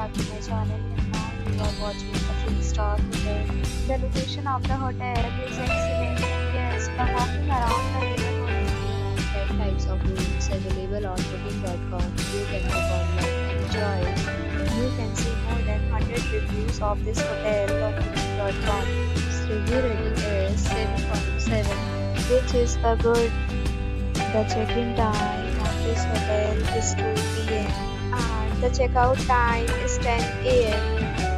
back to my channel, and now you are watching a 3-star hotel. The location of the hotel is excellent and guests are walking around the neighborhood. 10 types of rooms available on booking.com. You can book online and enjoy it. You can see more than 100 reviews of this hotel on booking.com. Its review rating is 7.7, which is the good. The check-in time of this hotel is 2 p.m. and the checkout time is 10 a.m.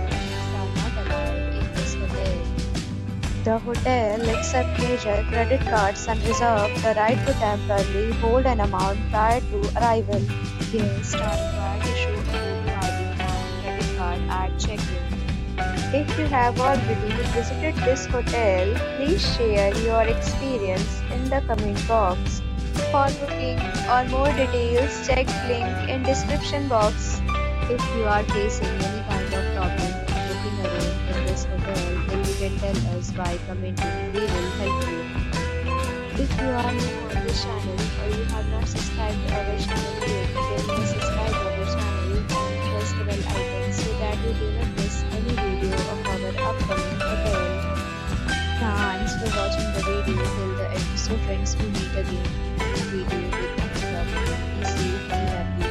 Pets are not allowed in this hotel. The hotel accepts major credit cards and reserves the right to temporarily hold an amount prior to arrival. Guests are required to show a photo ID and credit card at check-in. If you have already visited this hotel, please share your experience in the comment box. For booking or more details, check link in description box. If you are facing any kind of problem booking a room in this hotel, then you can tell us by commenting. We will help you. If you are new on this channel or you have not subscribed to our channel yet, then please subscribe to our channel and press the bell icon so that you do not miss any video of our upcoming hotel. Thanks for watching the video till the end. So friends, we meet again in the video with another topic. Be safe, be happy.